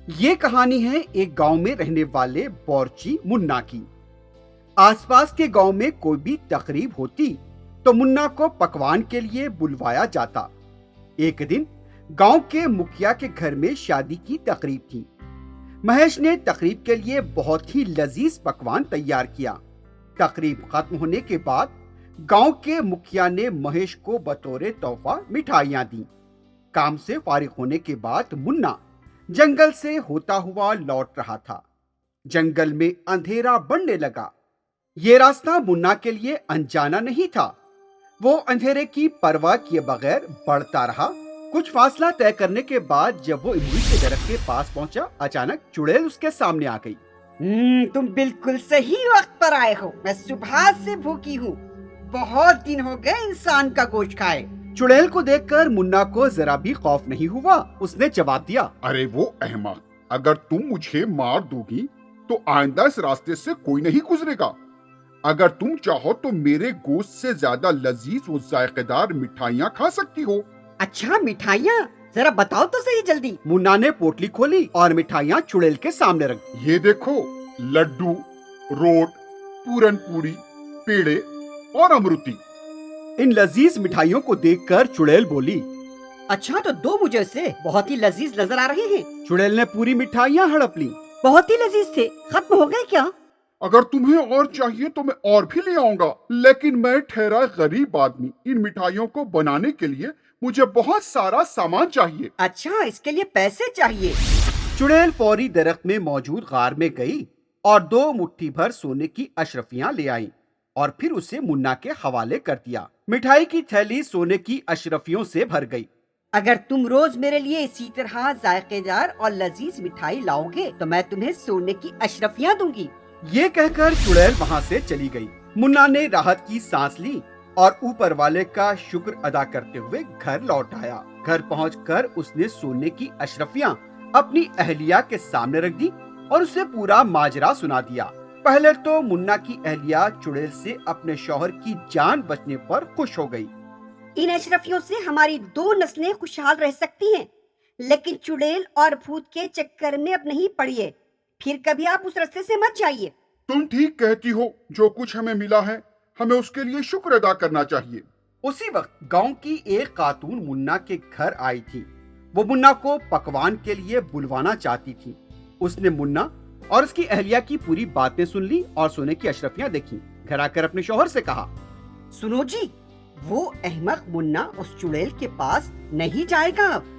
یہ کہانی ہے ایک گاؤں میں رہنے والے بورچی منا کی۔ آس پاس کے گاؤں میں کوئی بھی تقریب ہوتی تو منا کو پکوان کے لیے بلوایا جاتا۔ ایک دن گاؤں کے مکھیا کے گھر میں شادی کی تقریب تھی۔ مہیش نے تقریب کے لیے بہت ہی لذیذ پکوان تیار کیا۔ تقریب ختم ہونے کے بعد گاؤں کے مکھیا نے مہیش کو بطور تحفہ مٹھائیاں دیں۔ کام سے فارغ ہونے کے بعد منا جنگل سے ہوتا ہوا لوٹ رہا تھا۔ جنگل میں اندھیرا بڑھنے لگا۔ یہ راستہ منا کے لیے انجانا نہیں تھا۔ وہ اندھیرے کی پرواہ کیے بغیر بڑھتا رہا۔ کچھ فاصلہ طے کرنے کے بعد جب وہ املی کے درخت کے پاس پہنچا، اچانک چڑیل اس کے سامنے آ گئی۔ تم بالکل صحیح وقت پر آئے ہو۔ میں صبح سے بھوکی ہوں، بہت دن ہو گئے انسان کا گوشت کھائے۔ چڑیل کو دیکھ کر منا کو ذرا بھی خوف نہیں ہوا۔ اس نے جواب دیا، ارے وہ احمق، اگر تم مجھے مار دو گی تو آئندہ اس راستے سے کوئی نہیں گزرے گا۔ اگر تم چاہو تو میرے گوشت سے زیادہ لذیذ و ذائقہ دار مٹھائیاں کھا سکتی ہو۔ اچھا، مٹھائیاں ذرا بتاؤ تو صحیح جلدی۔ منا نے پوٹلی کھولی اور مٹھائیاں چڑیل کے سامنے رکھ دی۔ یہ دیکھو، لڈو، روٹ، پورن پوری، پیڑے اور امرتی۔ ان لذیذ مٹھائیوں کو دیکھ کر چڑیل بولی۔ اچھا، تو دو مجھے سے، بہت ہی لذیذ نظر آ رہے ہیں۔ چڑیل نے پوری مٹھائیاں ہڑپ لی۔ بہت ہی لذیذ تھے، ختم ہو گئے کیا؟ اگر تمہیں اور چاہیے تو میں اور بھی لے آؤں گا، لیکن میں ٹھہرا غریب آدمی، ان مٹھائیوں کو بنانے کے لیے مجھے بہت سارا سامان چاہیے۔ اچھا، اس کے لیے پیسے چاہیے۔ چڑیل فوری درخت میں موجود غار میں گئی اور 2 مٹھی بھر سونے کی اشرفیاں لے آئی اور پھر اسے منا کے حوالے کر دیا۔ مٹھائی کی تھیلی سونے کی اشرفیوں سے بھر گئی۔ اگر تم روز میرے لیے اسی طرح ذائقے دار اور لذیذ مٹھائی لاؤ گے تو میں تمہیں سونے کی اشرفیاں دوں گی۔ یہ کہہ کر چڑیل وہاں سے چلی گئی۔ منا نے راحت کی سانس لی اور اوپر والے کا شکر ادا کرتے ہوئے گھر لوٹ آیا۔ گھر پہنچ کر اس نے سونے کی اشرفیاں اپنی اہلیہ کے سامنے رکھ دی اور اسے پورا ماجرا سنا دیا۔ پہلے تو منا کی اہلیہ چڑیل سے اپنے شوہر کی جان بچنے پر خوش ہو گئی۔ ان اشرفیوں سے ہماری 2 نسلیں خوشحال رہ سکتی ہیں، لیکن چڑیل اور بھوت کے چکر میں اب نہیں پڑیے۔ پھر کبھی آپ اس راستے سے مت جائیے۔ تم ٹھیک کہتی ہو، جو کچھ ہمیں ملا ہے ہمیں اس کے لیے شکر ادا کرنا چاہیے۔ اسی وقت گاؤں کی ایک خاتون منا کے گھر آئی تھی۔ وہ منا کو پکوان کے لیے بلوانا چاہتی تھی۔ اس نے منا اور اس کی اہلیہ کی پوری باتیں سن لی اور سونے کی اشرفیاں دیکھی۔ گھر آ کر اپنے شوہر سے کہا، سنو جی، وہ احمق منا اس چڑیل کے پاس نہیں جائے گا اب۔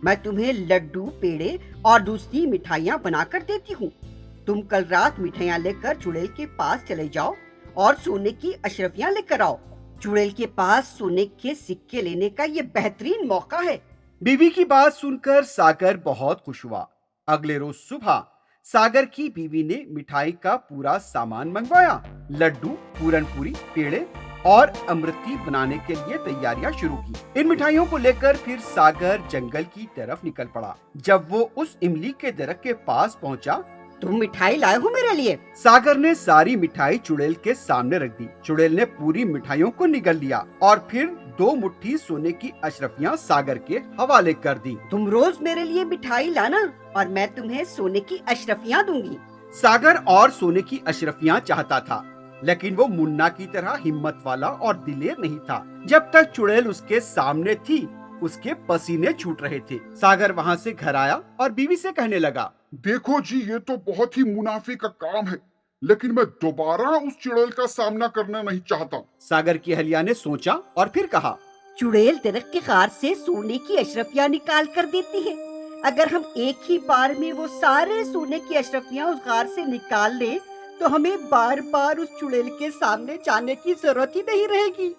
میں تمہیں لڈو، پیڑے اور دوسری مٹھائیاں بنا کر دیتی ہوں۔ تم کل رات مٹھائیاں لے کر چڑیل کے پاس چلے جاؤ اور سونے کی اشرفیاں لے کر آؤ۔ چڑیل کے پاس سونے کے سکے لینے کا یہ بہترین موقع ہے۔ بیوی کی بات سن کر ساگر بہت خوش ہوا۔ اگلے روز صبح ساگر کی بیوی نے مٹھائی کا پورا سامان منگوایا۔ لڈو، پورن پوری، پیڑے اور امرتی بنانے کے لیے تیاریاں شروع کی۔ ان مٹھائیوں کو لے کر پھر ساگر جنگل کی طرف نکل پڑا۔ جب وہ اس املی کے درخت کے پاس پہنچا، تم مٹھائی لائے ہو میرے لیے؟ ساگر نے ساری مٹھائی چڑیل کے سامنے رکھ دی۔ چڑیل نے پوری مٹھائیوں کو نگل لیا اور پھر 2 مٹھی سونے کی اشرفیاں ساگر کے حوالے کر دی۔ تم روز میرے لیے مٹھائی لانا اور میں تمہیں سونے کی اشرفیاں دوں گی۔ ساگر اور سونے کی اشرفیاں چاہتا تھا، لیکن وہ منا کی طرح ہمت والا اور دلیر نہیں تھا۔ جب تک چڑیل اس کے سامنے تھی، اس کے پسینے چھوٹ رہے تھے۔ ساگر وہاں سے گھر آیا اور بیوی سے کہنے لگا، دیکھو جی، یہ تو بہت ہی منافع کا کام ہے، لیکن میں دوبارہ اس چڑیل کا سامنا کرنا نہیں چاہتا۔ ساگر کی اہلیہ نے سوچا اور پھر کہا، چڑیل درخت کے غار سے سونے کی اشرفیاں نکال کر دیتی ہے۔ اگر ہم ایک ہی بار میں وہ سارے سونے کی اشرفیاں اس غار سے نکال لیں تو ہمیں بار بار اس چڑیل کے سامنے جانے کی ضرورت ہی نہیں رہے گی۔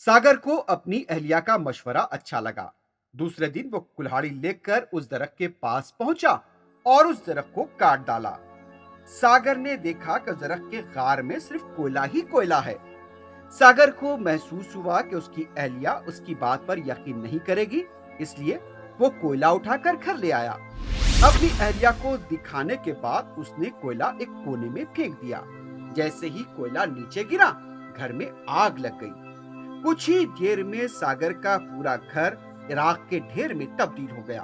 ساگر کو اپنی اہلیہ کا مشورہ اچھا لگا۔ دوسرے دن وہ کلہاڑی لے کر اس درخت کے پاس پہنچا اور اس درخت کو کاٹ ڈالا۔ ساگر نے دیکھا کہ درخت کے غار میں صرف کوئلہ ہی کوئلہ ہے۔ ساگر کو محسوس ہوا کہ اس کی اہلیہ اس کی بات پر یقین نہیں کرے گی، اس لیے وہ کوئلہ اٹھا کر گھر لے آیا۔ اپنی اہلیہ کو دکھانے کے بعد اس نے کوئلہ ایک کونے میں پھینک دیا۔ جیسے ہی کوئلہ نیچے گرا، گھر میں آگ لگ گئی۔ کچھ ہی دیر میں ساگر کا پورا گھر راکھ کے ڈھیر میں تبدیل ہو گیا۔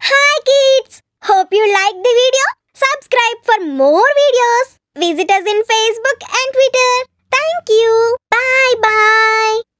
Hi kids! Hope you liked the video. Subscribe for more videos. Visit us in Facebook and Twitter. Thank you. Bye bye.